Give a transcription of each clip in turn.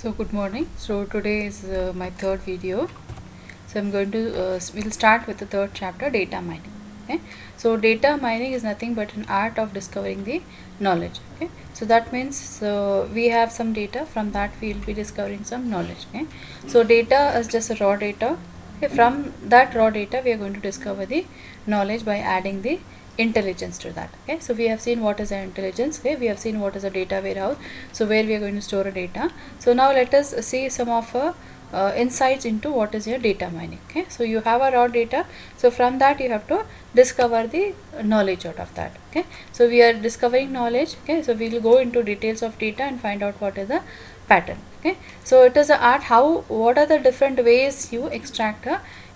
So good morning. So today is my third video. So I'm going to we'll start with the third chapter, data mining. Okay. So data mining is nothing but an art of discovering the knowledge. Okay. So that means we have some data, from that we'll be discovering some knowledge. Okay. So data is just a raw data. Okay. From that raw data we are going to discover the knowledge by adding the intelligence to that. Okay, so we have seen what is an intelligence. Okay, we have seen what is a data warehouse, so where we are going to store a data. So now let us see some of insights into what is your data mining. Okay, so you have a raw data, so from that you have to discover the knowledge out of that. Okay, so we are discovering knowledge. Okay, so we will go into details of data and find out what is the pattern. Okay, so it is a art what are the different ways you extract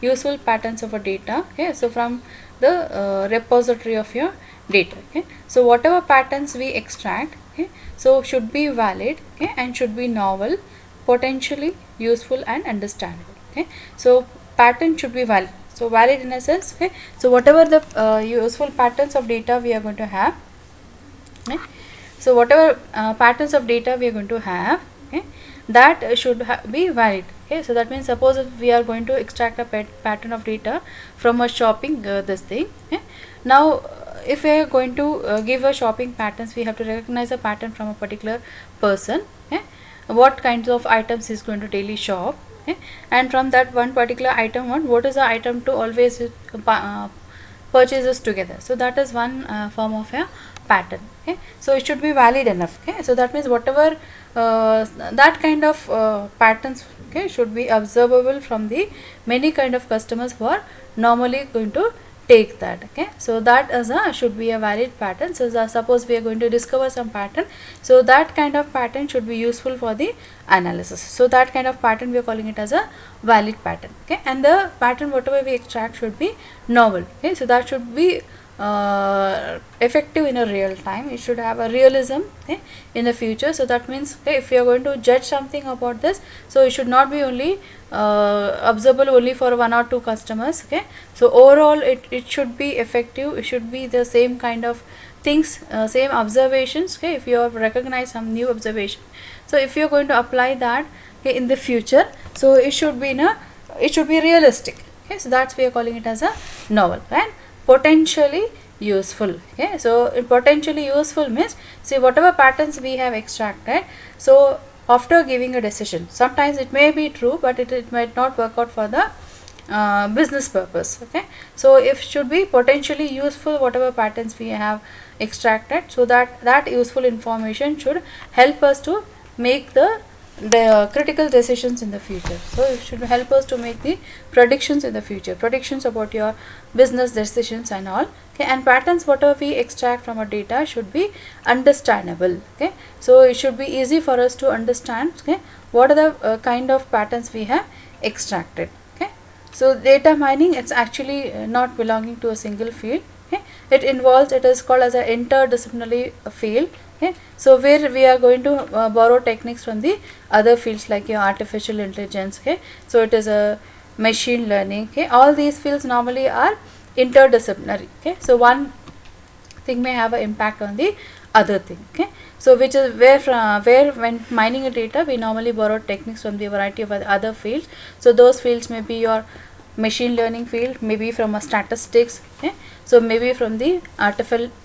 useful patterns of a data. Okay, so from the repository of your data. Okay, so whatever patterns we extract, okay, so should be valid, okay, and should be novel, potentially useful and understandable. Okay, so pattern should be valid. So valid in a sense. Okay, so whatever the useful patterns of data we are going to have, okay, so whatever patterns of data we are going to have, okay, that should be valid. Okay, so that means suppose if we are going to extract a pattern of data from a shopping this thing. Okay, now if we are going to give a shopping patterns, we have to recognize a pattern from a particular person. Okay, what kinds of items is going to daily shop. Okay, and from that one particular item, what is the item to always purchases together. So that is one form of a pattern. Okay, so it should be valid enough. Okay, so that means whatever that kind of patterns, okay, should be observable from the many kind of customers who are normally going to take that. Okay, so that is a should be a valid pattern. So suppose we are going to discover some pattern, so that kind of pattern should be useful for the analysis. So that kind of pattern we are calling it as a valid pattern. Okay, and the pattern whatever we extract should be novel. Okay, so that should be effective in a real time. It should have a realism, okay, in the future. So that means, okay, if you are going to judge something about this, so it should not be only observable only for one or two customers. Okay, so overall it should be effective. It should be the same kind of things, same observations. Okay, if you have recognized some new observation, so if you are going to apply that, okay, in the future, so it should be it should be realistic. Okay, so that's we are calling it as a novel and potentially useful. Okay, so potentially useful means, see, whatever patterns we have extracted, so after giving a decision, sometimes it may be true, but it might not work out for the business purpose. Okay, so if should be potentially useful whatever patterns we have extracted, so that useful information should help us to make the critical decisions in the future. So it should help us to make the predictions in the future, predictions about your business decisions and all. Okay, and patterns whatever we extract from our data should be understandable. Okay, so it should be easy for us to understand, okay, what are the kind of patterns we have extracted. Okay, so data mining, it's actually not belonging to a single field. Okay, it is called as an interdisciplinary field. Okay, so where we are going to borrow techniques from the other fields like your artificial intelligence. Okay, so it is a machine learning. Okay, all these fields normally are interdisciplinary. Okay, so one thing may have an impact on the other thing. Okay, so which is where when mining a data, we normally borrow techniques from the variety of other fields. So those fields may be your machine learning field, maybe from a statistics. Okay, so maybe from the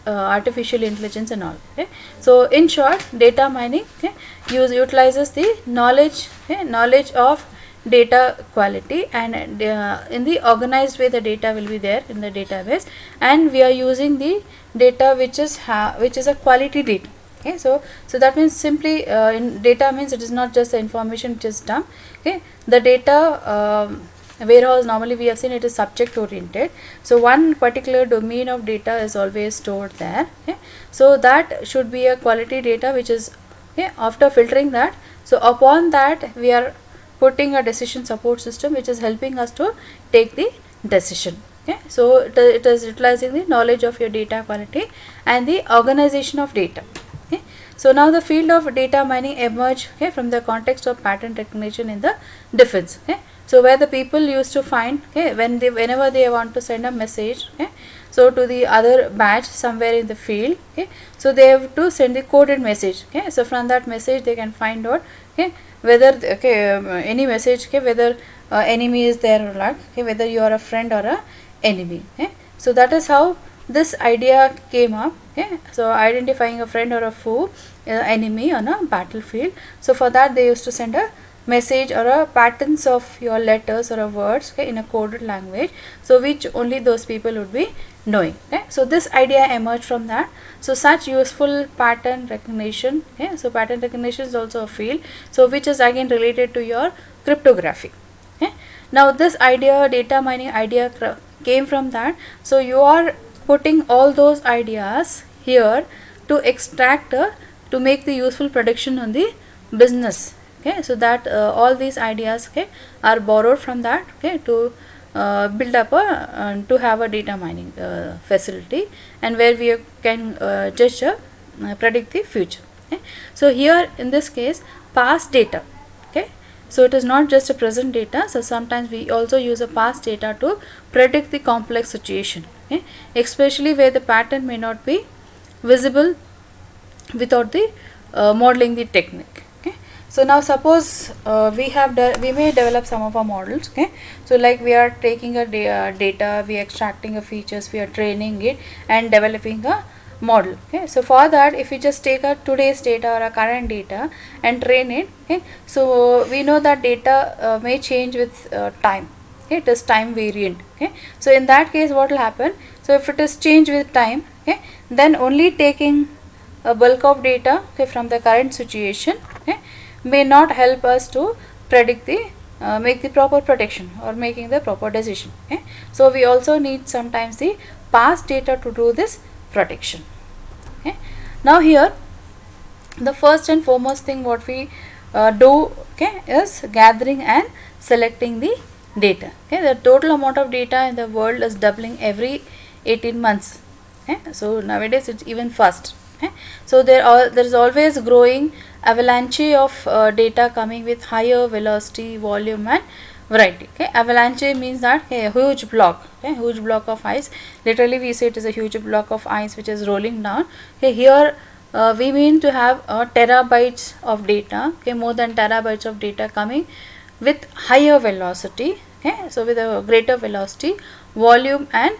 artificial intelligence and all. Okay, so in short, data mining, okay, utilizes the knowledge, okay, knowledge of data quality, and in the organized way the data will be there in the database, and we are using the data which is a quality data. Okay, so that means simply in data means it is not just the information which is dumb. Okay, the data warehouse, normally we have seen it is subject oriented, so one particular domain of data is always stored there. Okay, so that should be a quality data which is, okay, after filtering that, so upon that we are putting a decision support system which is helping us to take the decision. Okay, so it is utilizing the knowledge of your data quality and the organization of data. Okay, so now the field of data mining emerged, okay, from the context of pattern recognition in the defense. Okay, so where the people used to find, okay, whenever they want to send a message, okay, so to the other batch somewhere in the field. Okay, so they have to send the coded message. Okay, so from that message they can find out okay, whether any message, okay, whether enemy is there or not, okay, whether you are a friend or a enemy, okay. So that is how this idea came up, okay. So identifying a friend or a foe, enemy on a battlefield. So for that they used to send a message or a patterns of your letters or a words, okay, in a coded language, so which only those people would be knowing, okay. So this idea emerged from that. So such useful pattern recognition, okay, so pattern recognition is also a field, so which is again related to your cryptography, okay. Now this idea, data mining idea came from that. So you are putting all those ideas here to extract to make the useful prediction on the business, okay. So that all these ideas, okay, are borrowed from that, okay, to build up a to have a data mining facility, and where we can just predict the future, okay. So here in this case, past data, okay, so it is not just a present data, so sometimes we also use a past data to predict the complex situation, okay, especially where the pattern may not be visible without the modeling the technique, okay. So now suppose we may develop some of our models, okay. So like we are taking a data, we are extracting a features, we are training it and developing a model, okay. So for that, if we just take a today's data or a current data and train it, okay, so we know that data may change with time, okay, it is time variant, okay. So in that case what will happen, so if it is changed with time, okay, then only taking a bulk of data, okay, from the current situation, okay, may not help us to predict the make the proper prediction or making the proper decision, okay. So we also need sometimes the past data to do this prediction, okay. Now here the first and foremost thing what we do, okay, is gathering and selecting the data, okay. The total amount of data in the world is doubling every 18 months, okay. So nowadays it's even fast, okay. So there is always growing avalanche of data coming with higher velocity, volume and variety, okay. Avalanche means that, okay, a huge block, okay, huge block of ice, literally we say it is a huge block of ice which is rolling down, okay. Here we mean to have terabytes of data, okay, more than terabytes of data coming with higher velocity, okay. So with a greater velocity, volume and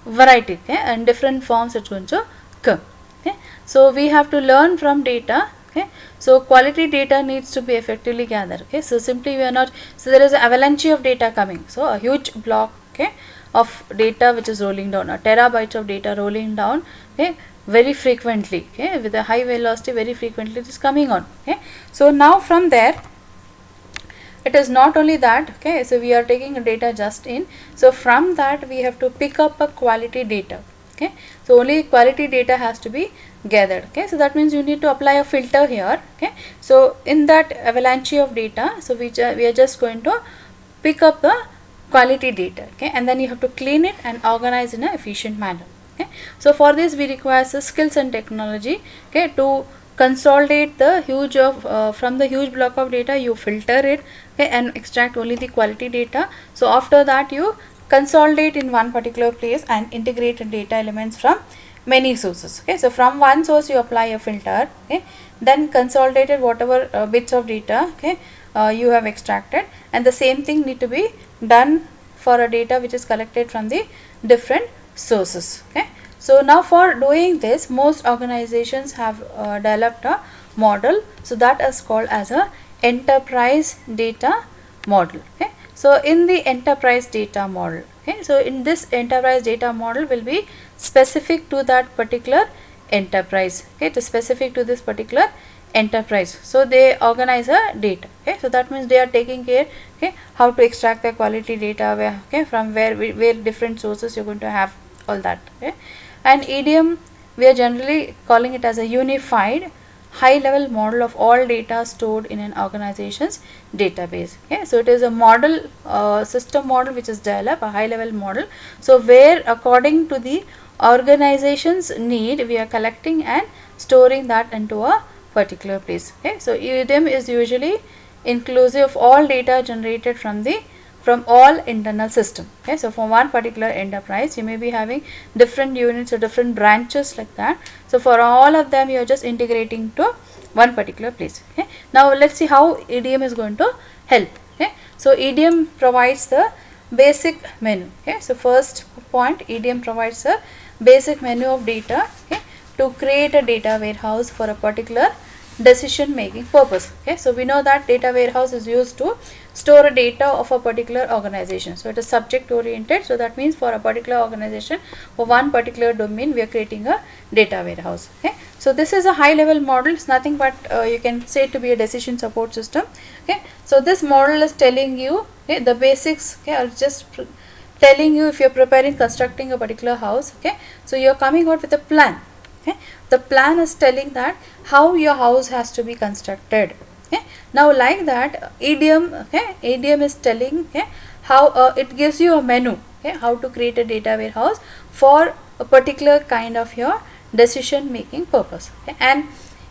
variety, okay, and different forms it's going to come, okay. So we have to learn from data, okay. So quality data needs to be effectively gathered, okay. So simply we are not, so there is an avalanche of data coming, so a huge block, okay, of data which is rolling down, a terabytes of data rolling down, okay, very frequently, okay, with a high velocity, very frequently it is coming on, okay. So now from there it is not only that, okay, so we are taking data just in, so from that we have to pick up a quality data, okay. So only quality data has to be gathered, okay. So that means you need to apply a filter here, okay. So in that avalanche of data, so we are just going to pick up the quality data, okay, and then you have to clean it and organize in an efficient manner, okay. So for this we require skills and technology, okay, to consolidate the huge of from the huge block of data, you filter it, okay, and extract only the quality data. So after that you consolidate in one particular place and integrate data elements from many sources, okay. So from one source you apply a filter, okay, then consolidated whatever bits of data, okay, you have extracted, and the same thing need to be done for a data which is collected from the different sources, okay. So now for doing this, most organizations have developed a model, so that is called as a enterprise data model, okay. So in the enterprise data model, okay, so in this enterprise data model will be specific to that particular enterprise, okay, it is specific to this particular enterprise. So they organize a data, okay. So that means they are taking care, okay, how to extract the quality data, where, okay, from where different sources you're going to have all that, okay. And EDM, we are generally calling it as a unified high level model of all data stored in an organization's database, okay. So it is a model, system model which is developed, a high level model, so where according to the organization's need we are collecting and storing that into a particular place, okay. So EDM is usually inclusive of all data generated from all internal system, okay. So for one particular enterprise you may be having different units or different branches like that, so for all of them you are just integrating to one particular place. Okay. Now let's see how EDM is going to help. Okay. So EDM provides the basic menu. Okay. So first point, EDM provides a basic menu of data, okay, to create a data warehouse for a particular decision making purpose. Okay. So we know that data warehouse is used to store a data of a particular organization. So it is subject oriented. So that means for a particular organization, for one particular domain, we are creating a data warehouse. Okay. So this is a high level model. It's nothing but you can say to be a decision support system. Okay. So this model is telling you, okay, the basics, okay, or just telling you if you're preparing constructing a particular house. Okay. So you're coming out with a plan. Okay. The plan is telling that how your house has to be constructed. Okay. Now like that EDM, okay, EDM is telling, okay, how it gives you a menu, okay, how to create a data warehouse for a particular kind of your decision making purpose. Okay. And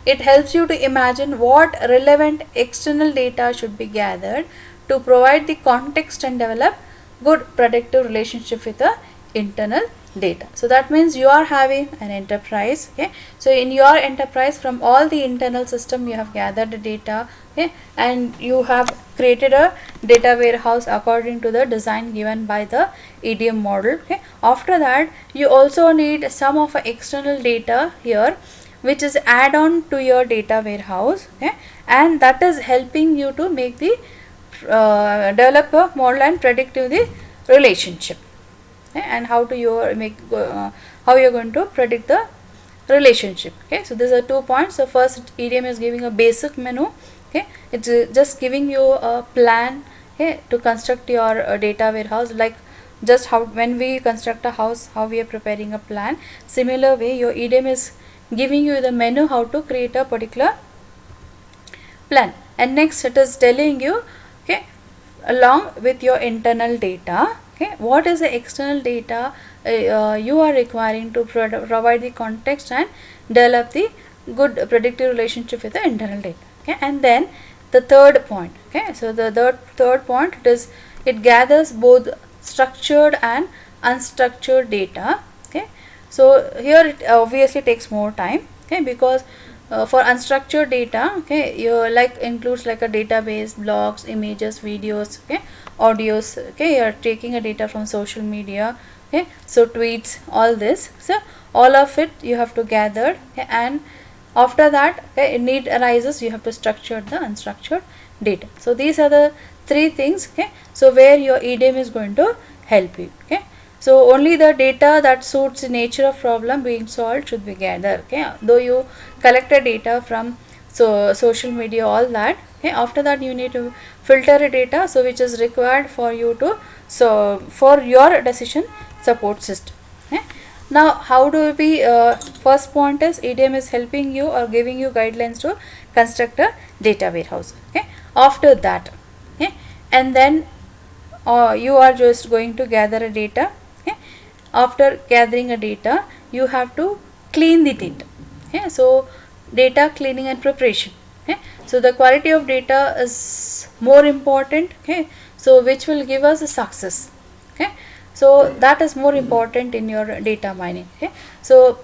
it helps you to imagine what relevant external data should be gathered to provide the context and develop good predictive relationship with the internal data. So that means you are having an enterprise. Okay. So in your enterprise, from all the internal system you have gathered the data, okay, and you have created a data warehouse according to the design given by the EDM model. Okay. After that, you also need some of external data here which is add on to your data warehouse. Okay. And that is helping you to make the develop a model and predictive the relationship. Okay. And how to you make how you are going to predict the relationship. Okay. So these are 2 points. So first, EDM is giving a basic menu. Okay. It's just giving you a plan, okay, to construct your data warehouse, like just how when we construct a house, how we are preparing a plan. Similar way, your EDM is giving you the menu how to create a particular plan. And next, it is telling you, okay, along with your internal data, okay, what is the external data you are requiring to provide the context and develop the good predictive relationship with the internal data. Okay. And then the third point, okay, so the third point is it gathers both structured and unstructured data. Okay. So here it obviously takes more time, okay, because for unstructured data, okay, you like includes like a database, blogs, images, videos, okay, audios, okay, you are taking a data from social media, okay, so tweets, all this. So all of it you have to gather, okay, and after that, okay, need arises, you have to structure the unstructured data. So these are the 3 things, okay, so where your EDM is going to help you. Okay. So only the data that suits the nature of problem being solved should be gathered. Okay. Though you collected data from social media, all that, okay, after that you need to filter a data so which is required for you to for your decision support system. Okay. Now how do we first point is EDM is helping you or giving you guidelines to construct a data warehouse. Okay. After that, okay, and then you are just going to gather a data. Okay. After gathering a data, you have to clean the data. Okay. So data cleaning and preparation. Okay. So the quality of data is more important. Okay. So which will give us a success. Okay. So that is more important in your data mining. Okay. So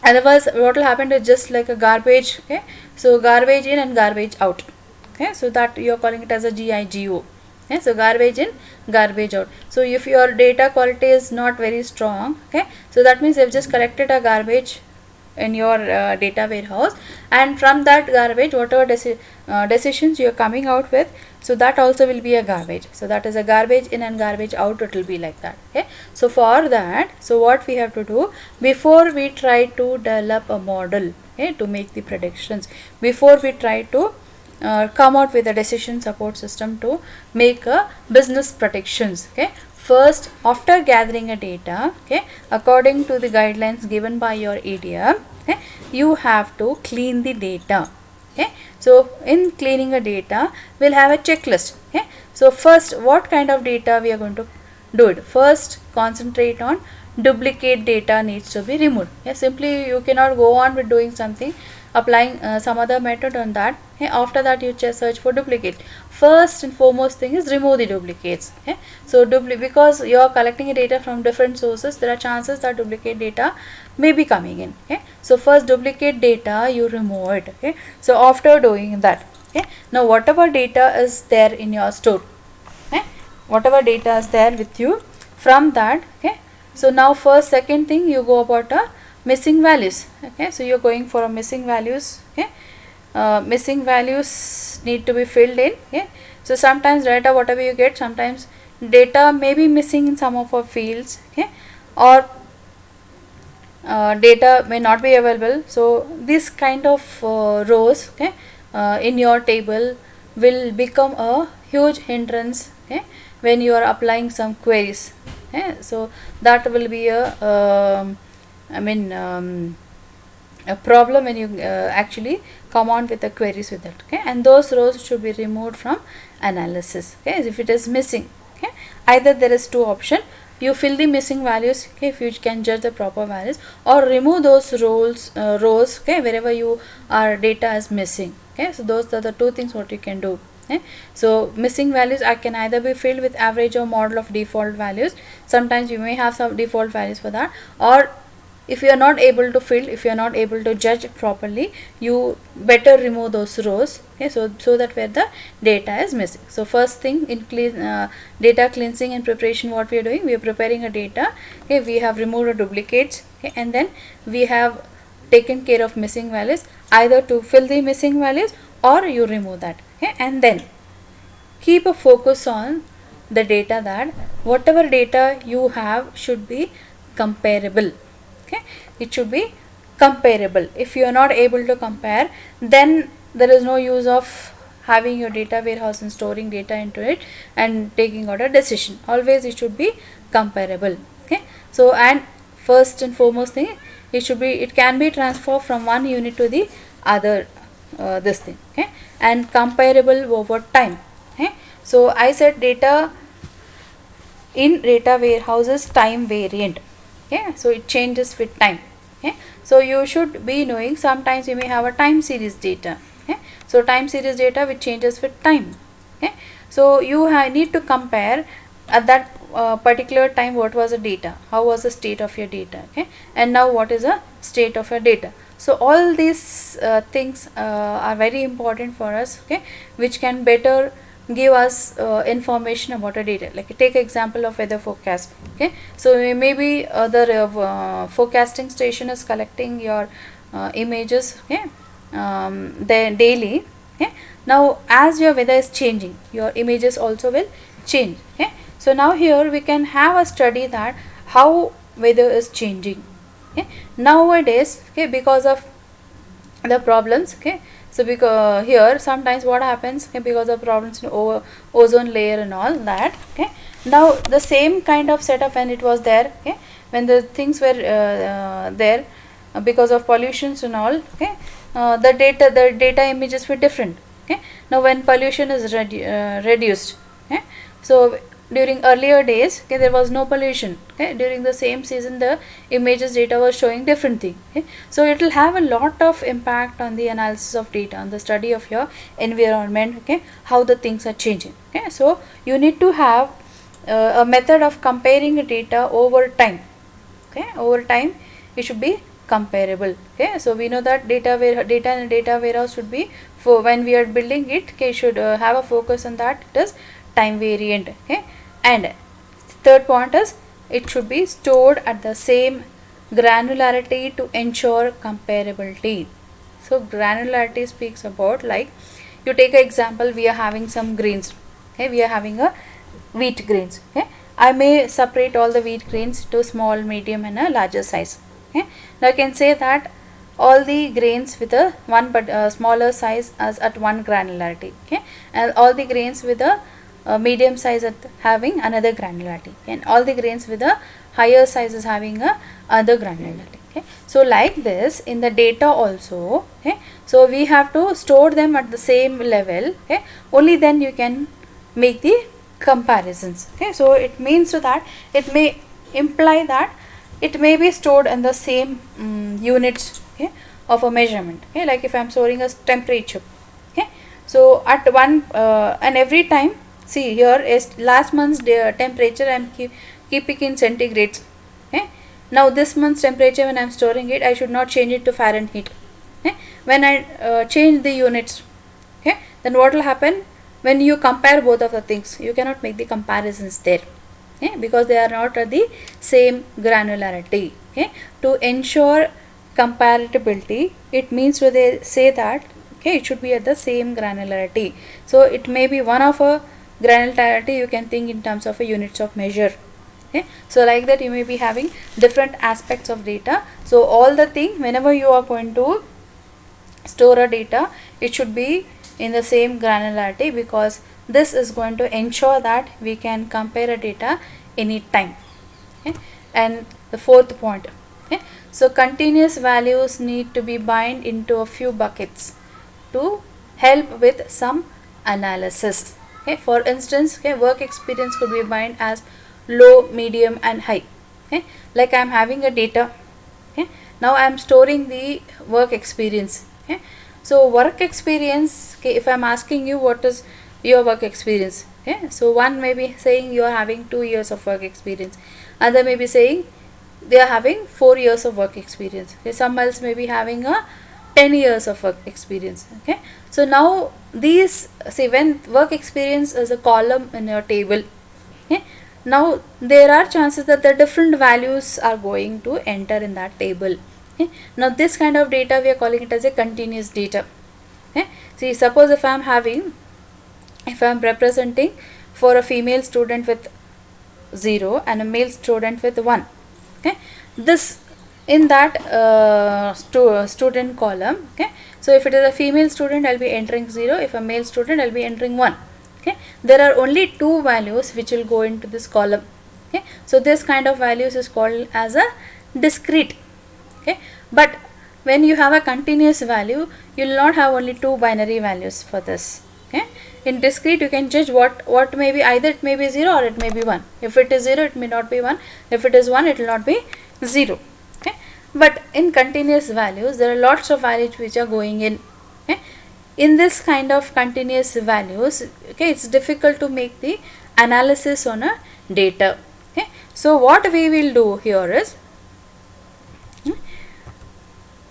otherwise what will happen is just like a garbage. Okay. So garbage in and garbage out. Okay. So that you are calling it as a GIGO. Okay. So garbage in, garbage out. So if your data quality is not very strong, okay, so that means you've just collected a garbage in your data warehouse, and from that garbage whatever decisions you are coming out with, so that also will be a garbage. So that is a garbage in and garbage out, it will be like that. Okay. So for that, so what we have to do before we try to develop a model, okay, to make the predictions, before we try to come out with a decision support system to make a business predictions. Okay. First, after gathering a data, okay, according to the guidelines given by your EDM, okay, you have to clean the data. Okay. So in cleaning a data, we'll have a checklist. Okay. So first, what kind of data we are going to do it? First, concentrate on duplicate data needs to be removed. Simply you cannot go on with doing something, applying some other method on that. After that you just search for duplicate. First and foremost thing is remove the duplicates. So because you are collecting data from different sources, there are chances that duplicate data may be coming in. So first duplicate data you remove it. So after doing that, now whatever data is there in your store, whatever data is there with you, from that, so now first second thing you go about missing values. So you're going for a missing values. Missing values need to be filled in. So sometimes data whatever you get, sometimes data may be missing in some of our fields, or data may not be available. So this kind of rows in your table will become a huge hindrance when you are applying some queries. So that will be a a problem when you actually come on with the queries with it. And those rows should be removed from analysis. If it is missing, either there is two options: you fill the missing values, if you can judge the proper values, or remove those rows wherever you are data is missing. So those are the two things what you can do. So missing values can either be filled with average or model of default values. Sometimes you may have some default values for that, or if you are not able to fill, if you are not able to judge properly, you better remove those rows. So that where the data is missing. So first thing in data cleansing and preparation, what we are doing, we are preparing a data. We have removed the duplicates, and then we have taken care of missing values, either to fill the missing values or you remove that. And then keep a focus on the data, that whatever data you have should be comparable. It should be comparable. If you are not able to compare, then there is no use of having your data warehouse and storing data into it and taking out a decision. Always it should be comparable. So, and first and foremost thing, it can be transferred from one unit to the other, this thing, and comparable over time. So I said data in data warehouse is time variant. So it changes with time. So you should be knowing, sometimes you may have a time series data. So time series data which changes with time. So you need to compare at that particular time what was the data, how was the state of your data, and now what is the state of your data. So all these things are very important for us, which can better give us information about a data. Like take example of weather forecast. So maybe the forecasting station is collecting your images then daily. Now as your weather is changing, your images also will change. So now here we can have a study that how weather is changing nowadays, because of the problems. So because here sometimes what happens, because of problems in ozone layer and all that, now the same kind of setup when it was there, when the things were there, because of pollutions and all, the data images were different. Now when pollution is reduced, so during earlier days, there was no pollution. During the same season, the images data was showing different thing. So it will have a lot of impact on the analysis of data, on the study of your environment, how the things are changing. So you need to have a method of comparing the data over time. Over time it should be comparable. So we know that data in a data warehouse should be, for when we are building it, should have a focus on that it is time variant. And third point is it should be stored at the same granularity to ensure comparability. So granularity speaks about, like you take an example, we are having some grains. We are having a wheat grains. I may separate all the wheat grains to small, medium and a larger size. Now I can say that all the grains with a smaller size as at one granularity, and all the grains with a medium size at having another granularity, and all the grains with a higher size is having a other granularity. So like this in the data also, so we have to store them at the same level. Only then you can make the comparisons. So it means that it may imply that it may be stored in the same units, okay, of a measurement, okay. Like if I am storing a temperature, okay, so at one and every time, see here is last month's temperature I am keeping in centigrades, okay. Now this month's temperature, when I am storing it, I should not change it to Fahrenheit, okay. When I change the units, okay, then what will happen? When you compare both of the things, you cannot make the comparisons there, okay, because they are not at the same granularity, okay. To ensure comparability, it means to say that, okay, it should be at the same granularity. So it may be one of a granularity, you can think in terms of a units of measure, okay. So like that you may be having different aspects of data. So all the thing, whenever you are going to store a data, it should be in the same granularity, because this is going to ensure that we can compare a data any time, okay. And the fourth point, okay, so continuous values need to be bind into a few buckets to help with some analysis, okay. For instance, okay, work experience could be bind as low, medium and high, okay. Like I am having a data, okay, now I am storing the work experience, okay. So work experience, okay, if I am asking you what is your work experience, okay, so one may be saying you are having 2 years of work experience, other may be saying they are having 4 years of work experience, okay. Some else may be having a 10 years of work experience, okay. So now these, see, when work experience is a column in your table, okay, now there are chances that the different values are going to enter in that table, okay. Now this kind of data we are calling it as a continuous data, okay. See, suppose if I am representing for a female student with 0 and a male student with 1, okay, this in that student column, okay. So if it is a female student, I'll be entering 0, if a male student, I'll be entering 1, okay. There are only 2 values which will go into this column, okay. So this kind of values is called as a discrete, okay. But when you have a continuous value, you will not have only 2 binary values for this, okay. In discrete, you can judge what may be, either it may be 0 or it may be 1. If it is 0, it may not be 1. If it is 1, it will not be 0, okay. But in continuous values, there are lots of values which are going in, okay. In this kind of continuous values, okay, it's difficult to make the analysis on a data, okay. So what we will do here is,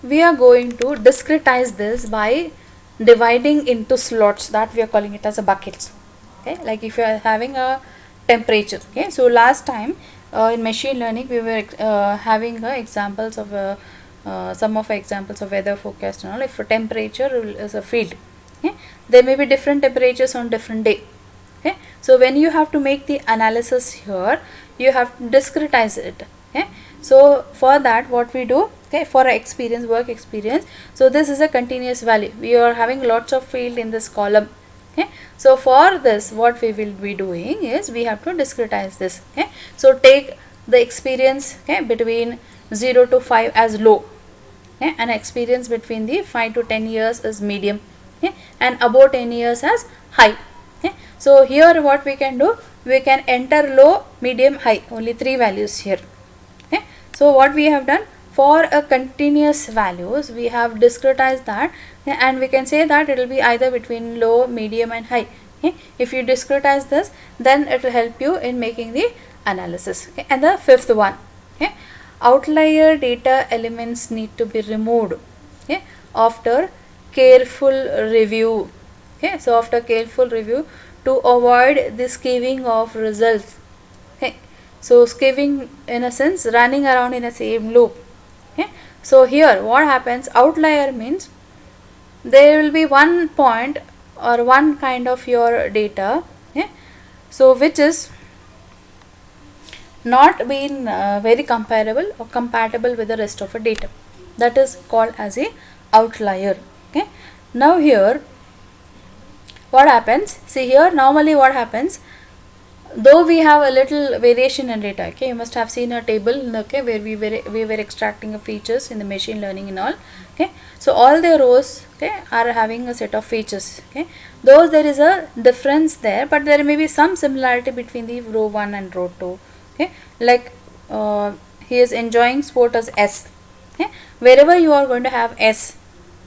we are going to discretize this by dividing into slots that we are calling it as a buckets, okay. Like if you are having a temperature, okay, so last time in machine learning we were having examples of some of examples of weather forecast and all. If a temperature is a field, okay, there may be different temperatures on different day, okay. So when you have to make the analysis here, you have to discretize it, okay. So for that, what we do, okay, for experience, work experience, so this is a continuous value, we are having lots of field in this column, okay. So for this, what we will be doing is we have to discretize this, okay. So take the experience, okay, between 0 to 5 as low, okay, and experience between the 5 to 10 years is medium, okay, and above 10 years as high, okay. So here what we can do, we can enter low, medium, high, only 3 values here, okay. So what we have done, for a continuous values, we have discretized that, okay, and we can say that it will be either between low, medium and high, okay. If you discretize this, then it will help you in making the analysis, okay. And the fifth one, okay, outlier data elements need to be removed, okay, after careful review, okay. So after careful review, to avoid the skewing of results, okay. So skewing, in a sense, running around in a same loop, okay. So here what happens, outlier means there will be one point or one kind of your data, okay, so which is not been very comparable or compatible with the rest of the data, that is called as a outlier, okay. Now here what happens, see here normally what happens, though we have a little variation in data, okay, you must have seen a table, okay, where we were extracting features in the machine learning and all, okay. So all the rows, okay, are having a set of features, okay, though there is a difference there, but there may be some similarity between the row 1 and row 2, okay. Like he is enjoying sport as S. Okay, wherever you are going to have S,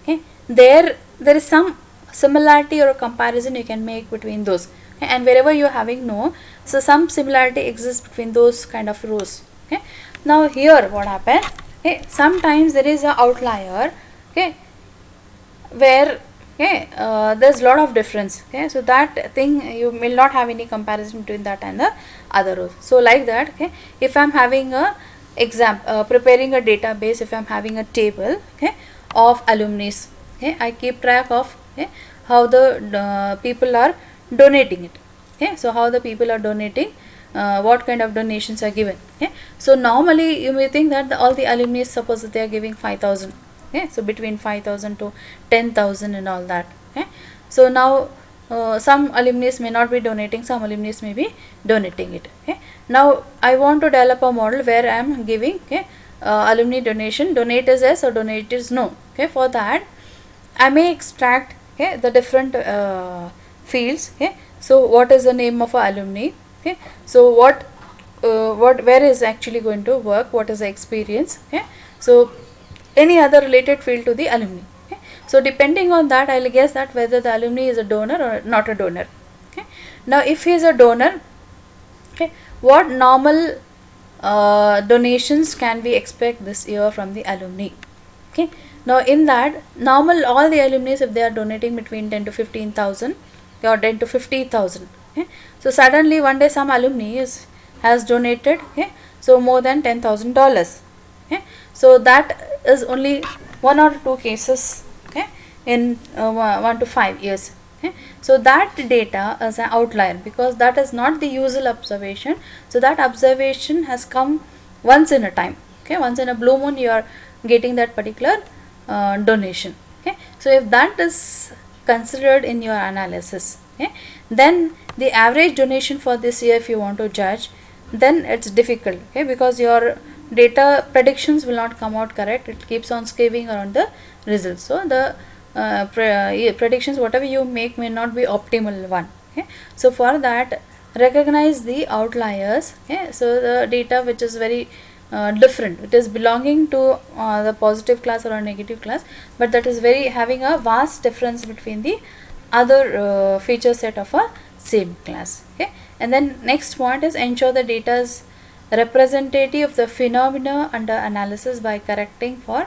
okay, there is some similarity or a comparison you can make between those. Okay, and wherever you are having no, so some similarity exists between those kind of rows. Okay, now here what happened? Okay, sometimes there is a outlier. Okay, where okay, there's a lot of difference. Okay, so that thing you will not have any comparison between that and the other rows. So like that, okay, if I'm having a preparing a database, if I'm having a table, okay, of alumni, okay, I keep track of, okay, how the people are donating it. Okay, so how the people are donating, what kind of donations are given. Okay, so normally you may think that all the alumni, suppose that they are giving 5,000. Okay, so between 5,000 to 10,000 and all that. Okay, so now some alumni may not be donating, some alumni may be donating it. Okay, now I want to develop a model where I am giving, okay, alumni donation, donate is yes or donate is no. Okay, for that I may extract, okay, the different fields. Okay, so what is the name of a alumni? Okay, so what where is actually going to work, what is the experience? Okay, so any other related field to the alumni. Okay, so depending on that I'll guess that whether the alumni is a donor or not a donor. Okay, now if he is a donor, okay, what normal donations can we expect this year from the alumni? Okay, now in that normal all the alumni, if they are donating between 10 to 15,000 or 10 to 50,000. Okay, so suddenly one day some alumni has donated, okay, so more than $10,000. Okay, so that is only one or two cases, okay, in 1 to 5 years. Okay, so that data is an outlier because that is not the usual observation. So that observation has come once in a time. Okay, once in a blue moon you are getting that particular donation. Okay, so if that is considered in your analysis, okay, then the average donation for this year, if you want to judge, then it's difficult. Okay, because your data predictions will not come out correct, it keeps on skewing around the results. So the predictions whatever you make may not be optimal one. Okay, so for that recognize the outliers. Okay, so the data which is very different, it is belonging to the positive class or a negative class, but that is very having a vast difference between the other feature set of a same class. Okay, and then next point is ensure the data is representative of the phenomena under analysis by correcting for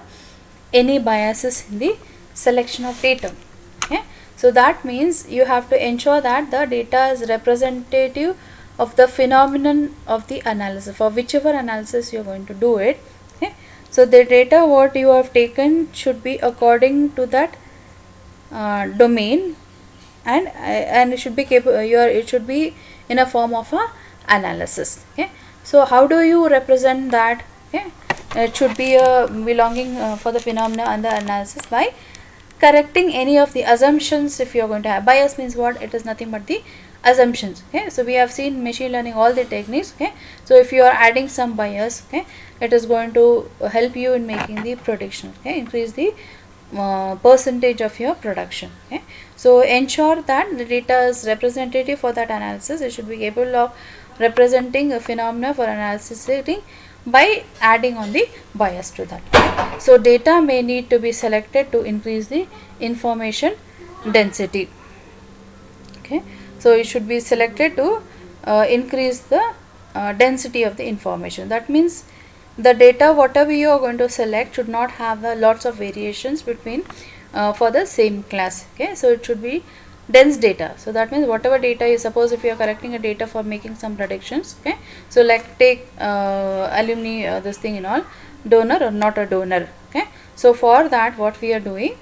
any biases in the selection of data. Okay, so that means you have to ensure that the data is representative of the phenomenon of the analysis for whichever analysis you are going to do it. Okay, so the data what you have taken should be according to that domain, and it should be capable, it should be in a form of a analysis. Okay, so how do you represent that? Okay, it should be belonging for the phenomena under analysis by correcting any of the assumptions. If you are going to have bias, means what? It is nothing but the assumptions. Okay, so we have seen machine learning all the techniques. Okay, so if you are adding some bias, okay, it is going to help you in making the prediction. Okay, increase the percentage of your production. Okay, so ensure that the data is representative for that analysis. It should be capable of representing a phenomena for analysis setting by adding on the bias to that. Okay, so data may need to be selected to increase the information density. Okay, so it should be selected to increase the density of the information. That means the data whatever you are going to select should not have lots of variations between for the same class. Okay, so it should be dense data. So that means whatever data you, suppose if you are collecting a data for making some predictions. Okay, so like take alumni this thing and all, donor or not a donor. Okay, so for that what we are doing,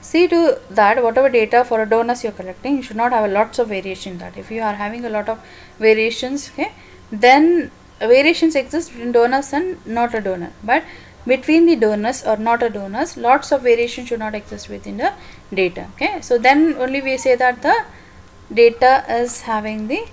see to that whatever data for a donors you are collecting, you should not have lots of variation in that. If you are having a lot of variations, okay, then variations exist between donors and not a donor, but between the donors or not a donors, lots of variation should not exist within the data. Okay, so then only we say that the data is having the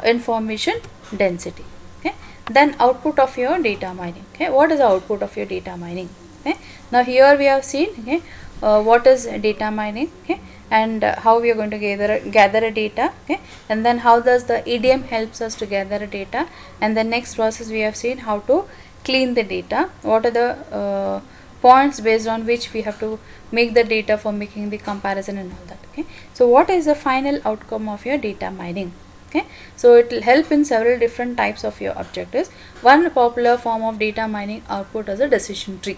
information density. Okay, then output of your data mining. Okay, what is the output of your data mining? Okay, now here we have seen, okay, what is data mining, okay, and how we are going to gather a data, okay, and then how does the EDM helps us to gather a data, and the next process we have seen how to clean the data, what are the points based on which we have to make the data for making the comparison and all that, okay. So what is the final outcome of your data mining? Okay, so it will help in several different types of your objectives. One popular form of data mining output is a decision tree.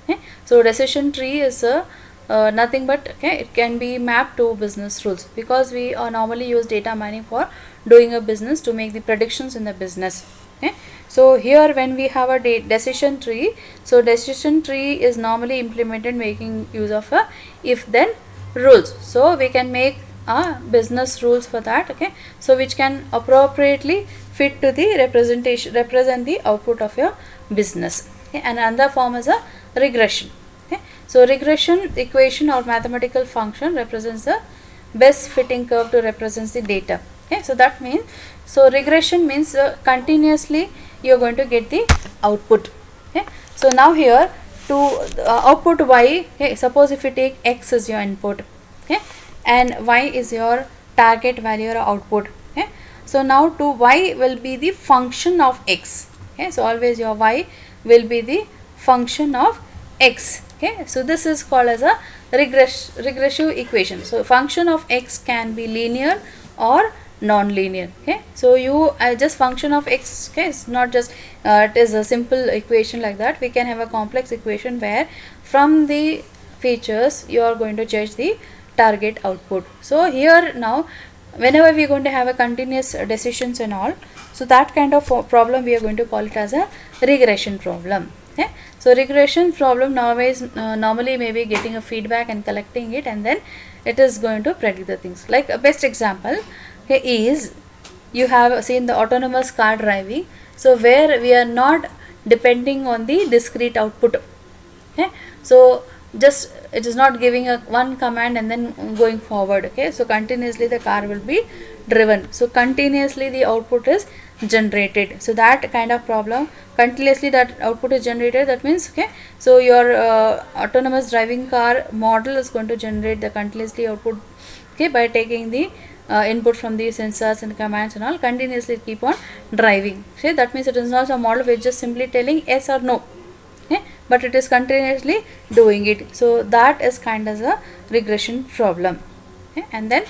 Okay, so decision tree is a nothing but, okay, it can be mapped to business rules, because we normally use data mining for doing a business to make the predictions in the business. Okay, so here when we have a decision tree, so decision tree is normally implemented making use of a if then rules. So we can make business rules for that, okay, so which can appropriately fit to the represent the output of your business. Okay, and another form is a regression. Okay, so regression equation or mathematical function represents the best fitting curve to represent the data. Okay, so that means, so regression means continuously you are going to get the output. Okay, so now here to output y, okay, suppose if you take x as your input, okay, and y is your target value or output. Okay, so now to y will be the function of x. Okay, so always your y will be the function of x. Okay, so this is called as a regressive equation. So function of x can be linear or non-linear. Okay, so you just function of x, okay, it's not just it is a simple equation like that. We can have a complex equation where from the features you are going to judge the target output. So here now whenever we are going to have a continuous decisions and all, so that kind of problem we are going to call it as a regression problem. Okay, so regression problem normally maybe getting a feedback and collecting it, and then it is going to predict the things. Like a best example, okay, is you have seen the autonomous car driving, so where we are not depending on the discrete output. Okay, so just it is not giving a one command and then going forward. Okay, so continuously the car will be driven, so continuously the output is generated. So that kind of problem, continuously that output is generated, that means, okay, so your autonomous driving car model is going to generate the continuously output, okay, by taking the input from the sensors and commands and all, continuously keep on driving. Okay, that means it is not a model which is just simply telling yes or no. Okay, but it is continuously doing it. So that is kind of a regression problem. Okay, and then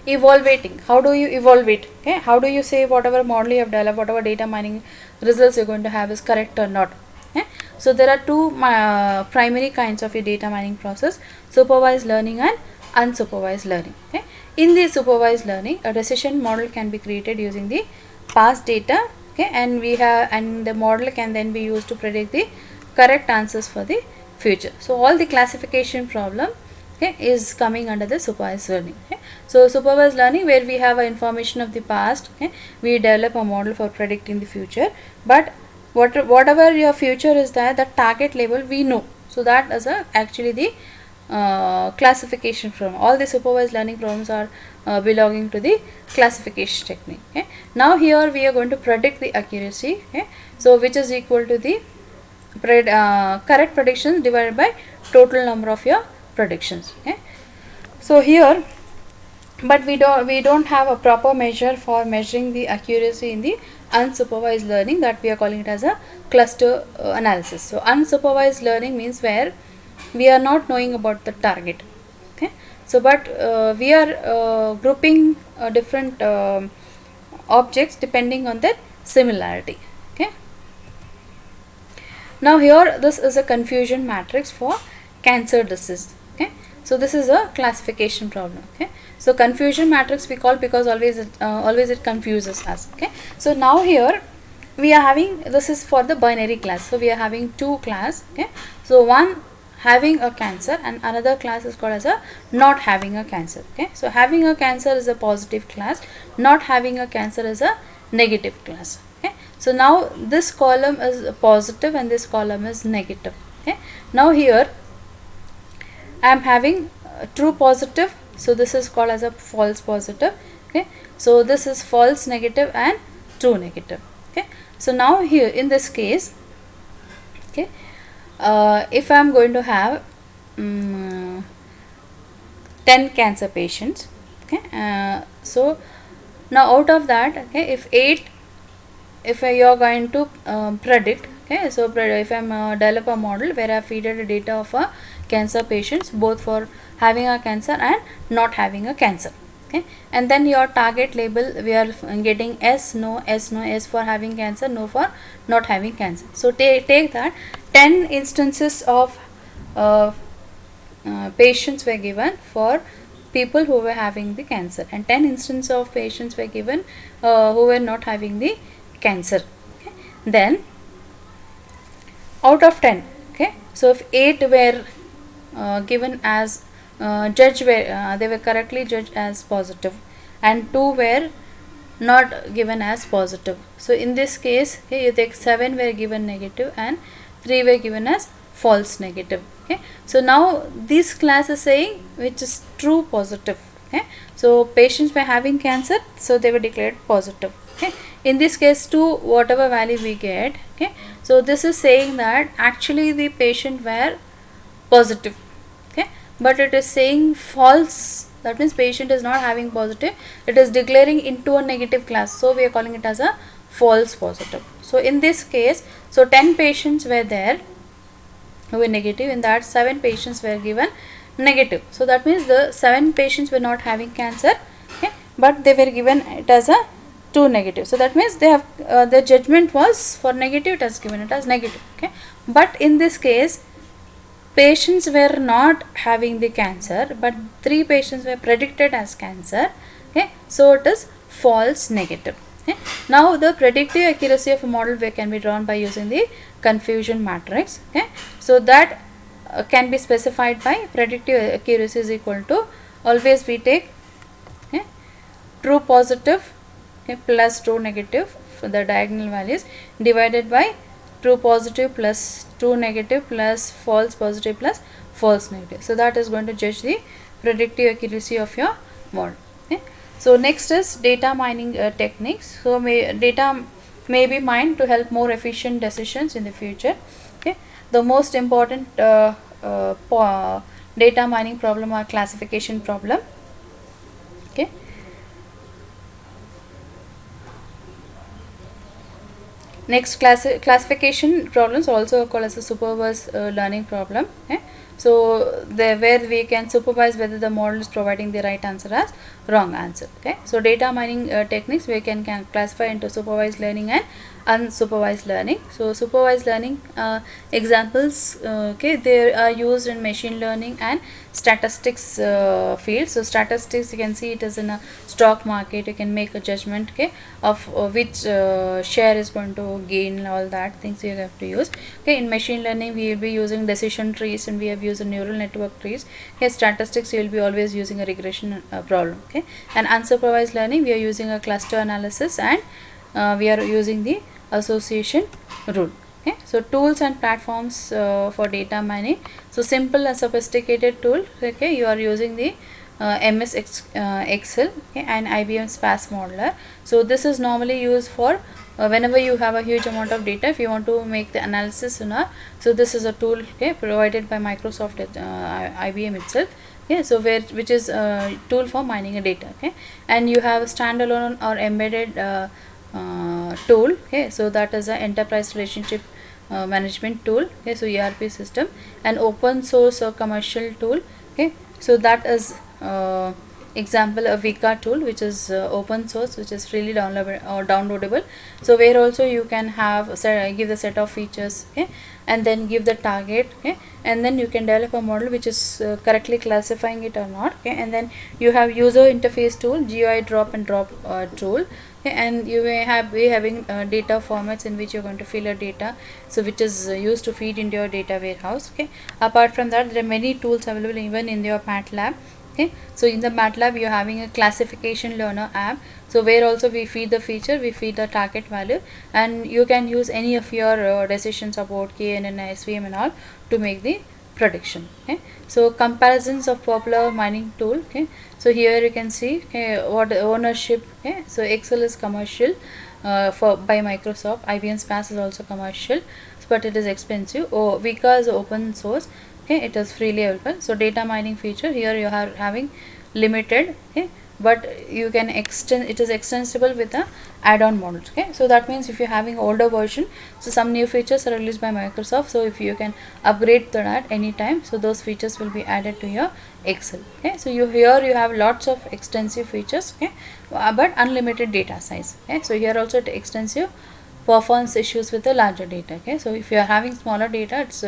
evaluating, how do you evaluate? Okay, how do you say whatever model you have developed, whatever data mining results you're going to have is correct or not? Okay, so there are two primary kinds of a data mining process: supervised learning and unsupervised learning. Okay, in the supervised learning, a decision model can be created using the past data, okay, and the model can then be used to predict the correct answers for the future. So all the classification problem, okay, is coming under the supervised learning. Okay, so supervised learning, where we have information of the past, okay, we develop a model for predicting the future, but whatever your future is there, the target label we know. So that is actually the classification problem. All the supervised learning problems are belonging to the classification technique. Okay, now here we are going to predict the accuracy, okay, so which is equal to the correct predictions divided by total number of your predictions. Okay, so here, but we don't have a proper measure for measuring the accuracy in the unsupervised learning, that we are calling it as a cluster analysis. So unsupervised learning means where we are not knowing about the target. Okay, so but we are grouping different objects depending on their similarity. Okay, now here this is a confusion matrix for cancer disease. Okay, so this is a classification problem. Okay, so confusion matrix we call because always it confuses us. Okay, so now here we are having, this is for the binary class, so we are having two class. Okay, so one having a cancer and another class is called as a not having a cancer. Okay, so having a cancer is a positive class, not having a cancer is a negative class. Okay, so now this column is positive and this column is negative. Okay, now here I am having true positive, so this is called as a false positive. Okay, so this is false negative and true negative. Okay, so now here in this case, okay, if I am going to have mm, 10 cancer patients. Okay, so now out of that, okay, if you are going to predict, okay, so if I'm develop a model where I feed the data of a cancer patients, both for having a cancer and not having a cancer, okay, and then your target label we are getting S, no, S, no, S for having cancer, no for not having cancer. So take that 10 instances of uh, patients were given for people who were having the cancer, and 10 instances of patients were given who were not having the cancer. Okay. Then out of 10, okay, so if 8 were given as judge were they were correctly judged as positive, and 2 were not given as positive. So in this case, okay, you take 7 were given negative and 3 were given as false negative. Okay, so now this class is saying which is true positive. Okay, so patients were having cancer, so they were declared positive. Okay, in this case 2, whatever value we get, okay, so this is saying that actually the patient were positive. Okay, but it is saying false, that means patient is not having positive, it is declaring into a negative class, so we are calling it as a false positive. So in this case, so 10 patients were there who were negative, in that 7 patients were given negative, so that means the 7 patients were not having cancer, okay, but they were given it as a 2 negative, so that means they have the judgment was for negative, it has given it as negative. Okay, but in this case patients were not having the cancer, but 3 patients were predicted as cancer. Okay, so it is false negative. Okay, now the predictive accuracy of a model can be drawn by using the confusion matrix. Okay, so that can be specified by predictive accuracy is equal to, always we take, okay, true positive, okay, plus true negative for the diagonal values, divided by true positive plus true negative plus false positive plus false negative. So that is going to judge the predictive accuracy of your model. Okay. So next is data mining techniques. So data may be mined to help more efficient decisions in the future. Okay. The most important data mining problem or classification problem. Okay. Next, classification problems also called as a supervised learning problem. Okay? So where we can supervise whether the model is providing the right answer as wrong answer. Okay? So data mining techniques we can classify into supervised learning and unsupervised learning. So supervised learning examples, okay, they are used in machine learning and statistics field. So statistics, you can see it is in a stock market, you can make a judgment, okay, of which share is going to gain, all that things you have to use. Okay, in machine learning we will be using decision trees, and we have used neural network trees. Okay, statistics you will be always using a regression problem. Okay, and unsupervised learning we are using a cluster analysis, and we are using the association rule. Okay, so tools and platforms for data mining. So simple and sophisticated tool, okay, you are using the MS Excel, okay, and IBM Sparse Modeler. So this is normally used for whenever you have a huge amount of data, if you want to make the analysis in a, so this is a tool, okay, provided by Microsoft IBM itself. Okay, so which is a tool for mining a data. Okay, and you have standalone or embedded tool. Okay, so that is a enterprise relationship management tool. Okay, so ERP system, and open source or commercial tool. Okay, so that is example a Vika tool, which is open source, which is freely downloadable. So where also you can have give the set of features, okay, and then give the target, okay, and then you can develop a model which is correctly classifying it or not. Okay, and then you have user interface tool, GUI drop and drop tool. Okay, and you may be having data formats in which you're going to fill your data, so which is used to feed into your data warehouse. Okay, apart from that, there are many tools available even in your MATLAB. Okay, so in the MATLAB you're having a classification learner app, so where also we feed the feature, we feed the target value, and you can use any of your decisions about KNN, SVM and all to make the prediction. Okay, so comparisons of popular mining tool. Okay, so here you can see, okay, what ownership. Okay, so Excel is commercial for by Microsoft. IBM Sparse is also commercial, but it is expensive. Vika is open source. Okay, okay, it is freely available. So data mining feature, here you are having limited, okay, but you can extend, it is extensible with the add-on models. Okay, so that means if you're having older version, so some new features are released by Microsoft, so if you can upgrade to that anytime, so those features will be added to your Excel. Okay, so here you have lots of extensive features, okay, but unlimited data size. Okay, so here also extensive performance issues with the larger data. Okay, so if you are having smaller data, it's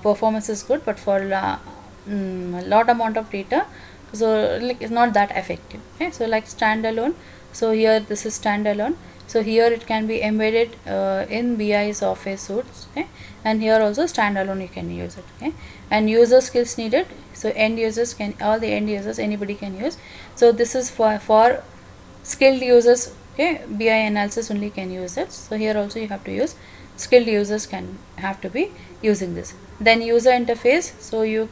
performance is good, but for a lot amount of data, so like it's not that effective. Okay, so like standalone, so here this is standalone, so here it can be embedded in BI's office suites. Okay, and here also standalone you can use it. Okay, and user skills needed, so end users can, all the end users, anybody can use. So this is for skilled users. Okay, BI analysis only can use it. So here also you have to use skilled users can have to be using this. Then user interface, so you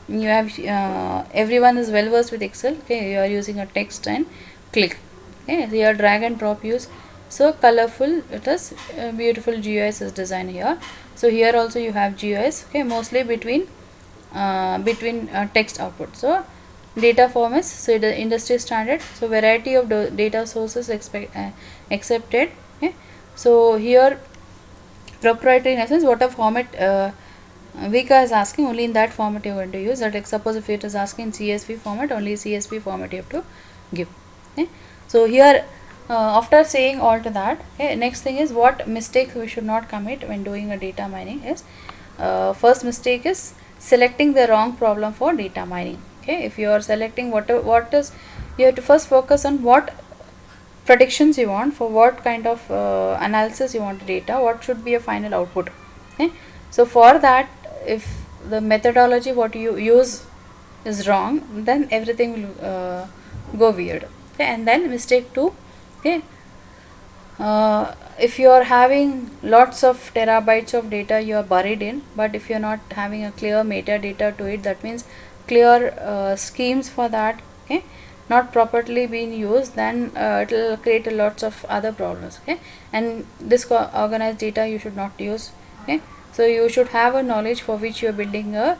have everyone is well versed with Excel. Okay, you are using a text and click. Okay, here drag and drop use, so colorful, it is beautiful GUIs is designed here. So here also you have GUIs, okay, mostly between text output. So data formats, so the industry standard, so variety of data sources accepted. Okay, so here proprietary in essence, what a format Vika is asking, only in that format you are going to use. That, like, suppose if it is asking CSV format, only CSV format you have to give. Okay, so here after saying all to that, okay, next thing is what mistakes we should not commit when doing a data mining is, first mistake is selecting the wrong problem for data mining. Okay, if you are selecting what is, you have to first focus on what predictions you want, for what kind of analysis you want data, what should be a final output. Okay, so for that, if the methodology what you use is wrong, then everything will go weird. Okay, and then mistake 2, okay, if you are having lots of terabytes of data you are buried in, but if you are not having a clear metadata to it, that means clear schemes for that, okay, not properly being used, then it will create a lots of other problems. Okay, and this organized data you should not use. Okay, so you should have a knowledge for which you are building a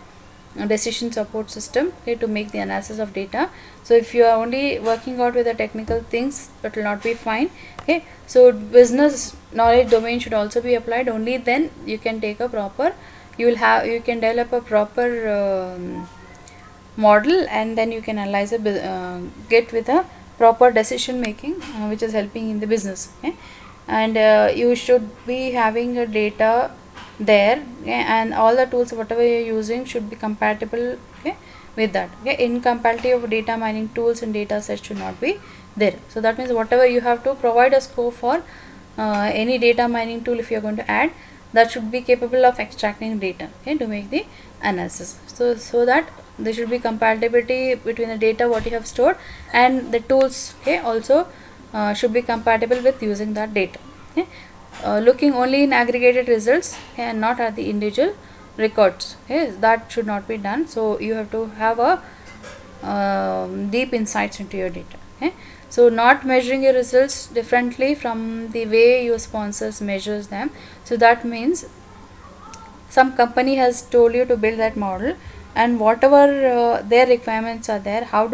decision support system, okay, to make the analysis of data. So if you are only working out with the technical things, it will not be fine. Okay, so business knowledge domain should also be applied, only then you can take a proper, you can develop a proper model, and then you can analyze it, get with a proper decision making which is helping in the business. Okay, and you should be having a data there, okay, and all the tools whatever you are using should be compatible, okay, with that. Okay, incompatibility of data mining tools and data sets should not be there. So that means whatever you have to provide a scope for any data mining tool, if you are going to add, that should be capable of extracting data, okay, to make the analysis. So that there should be compatibility between the data what you have stored and the tools, okay, also should be compatible with using that data. Okay, looking only in aggregated results, okay, and not at the individual records, okay, that should not be done. So you have to have a deep insights into your data. Okay, so not measuring your results differently from the way your sponsors measures them. So that means some company has told you to build that model, and whatever their requirements are there, how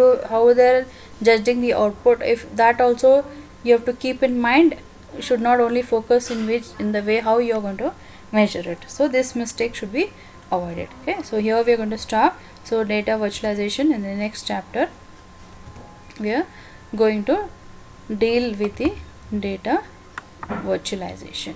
they're judging the output, if that also you have to keep in mind, should not only focus in the way how you are going to measure it. So this mistake should be avoided. Okay, so here we are going to stop. So data virtualization, in the next chapter we are going to deal with the data virtualization.